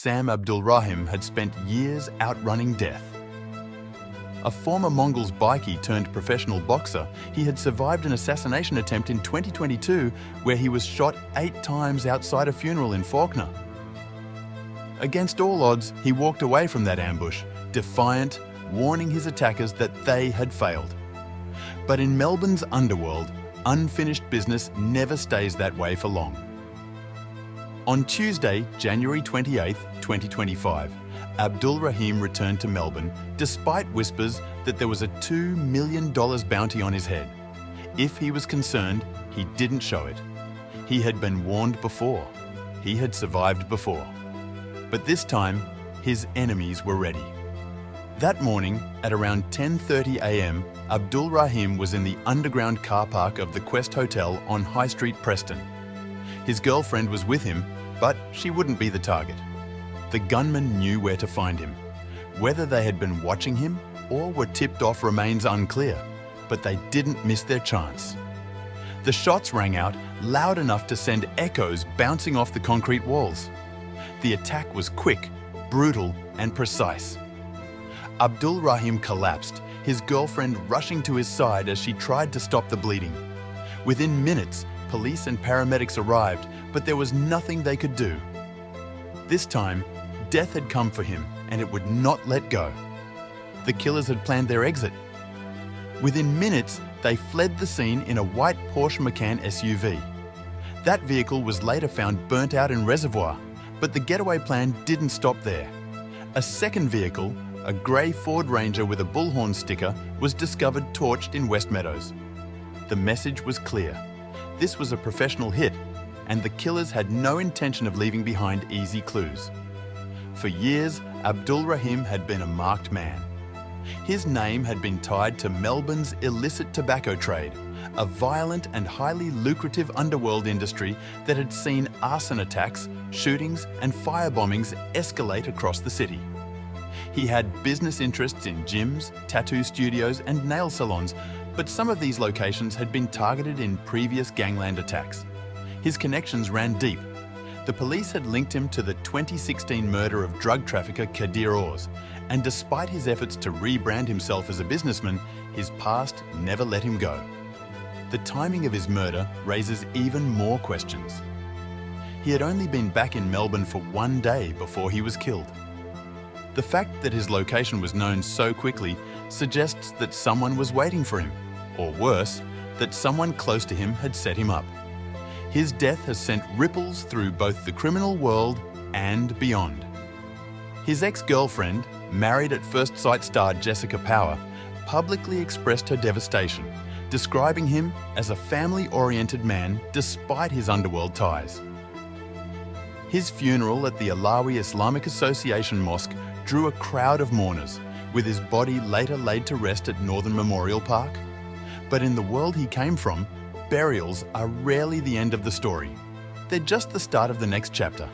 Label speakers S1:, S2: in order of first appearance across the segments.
S1: Sam Abdulrahim had spent years outrunning death. A former Mongols bikie turned professional boxer, he had survived an assassination attempt in 2022 where he was shot 8 times outside a funeral in Faulkner. Against all odds, he walked away from that ambush, defiant, warning his attackers that they had failed. But in Melbourne's underworld, unfinished business never stays that way for long. On Tuesday, January 28, 2025, Abdulrahim returned to Melbourne despite whispers that there was a $2 million bounty on his head. If he was concerned, he didn't show it. He had been warned before. He had survived before. But this time, his enemies were ready. That morning, at around 10:30 a.m, Abdulrahim was in the underground car park of the Quest Hotel on High Street, Preston. His girlfriend was with him, but she wouldn't be the target. The gunman knew where to find him. Whether they had been watching him or were tipped off remains unclear, but they didn't miss their chance. The shots rang out loud enough to send echoes bouncing off the concrete walls. The attack was quick, brutal, and precise. Abdulrahim collapsed, his girlfriend rushing to his side as she tried to stop the bleeding. Within minutes, police and paramedics arrived, but there was nothing they could do. This time, death had come for him, and it would not let go. The killers had planned their exit. Within minutes, they fled the scene in a white Porsche Macan SUV. That vehicle was later found burnt out in reservoir, but the getaway plan didn't stop there. A second vehicle, a grey Ford Ranger with a bullhorn sticker, was discovered torched in West Meadows. The message was clear. This was a professional hit, and the killers had no intention of leaving behind easy clues. For years, Abdulrahim had been a marked man. His name had been tied to Melbourne's illicit tobacco trade, a violent and highly lucrative underworld industry that had seen arson attacks, shootings, and firebombings escalate across the city. He had business interests in gyms, tattoo studios, and nail salons, but some of these locations had been targeted in previous gangland attacks. His connections ran deep. The police had linked him to the 2016 murder of drug trafficker Kadir Oz, and despite his efforts to rebrand himself as a businessman, his past never let him go. The timing of his murder raises even more questions. He had only been back in Melbourne for 1 day before he was killed. The fact that his location was known so quickly suggests that someone was waiting for him, or worse, that someone close to him had set him up. His death has sent ripples through both the criminal world and beyond. His ex-girlfriend, married at first sight star Jessica Power, publicly expressed her devastation, describing him as a family-oriented man despite his underworld ties. His funeral at the Alawi Islamic Association Mosque drew a crowd of mourners, with his body later laid to rest at Northern Memorial Park. But in the world he came from, burials are rarely the end of the story. They're just the start of the next chapter.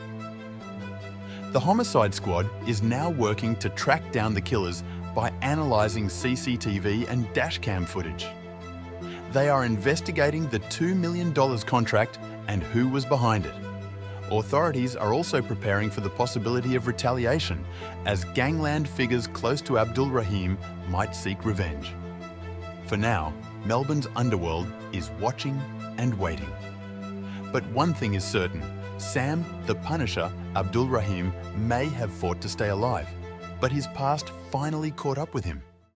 S1: The Homicide Squad is now working to track down the killers by analysing CCTV and dashcam footage. They are investigating the $2 million contract and who was behind it. Authorities are also preparing for the possibility of retaliation, as gangland figures close to Abdulrahim might seek revenge. For now, Melbourne's underworld is watching and waiting. But one thing is certain, Sam, the Punisher, Abdulrahim, may have fought to stay alive, but his past finally caught up with him.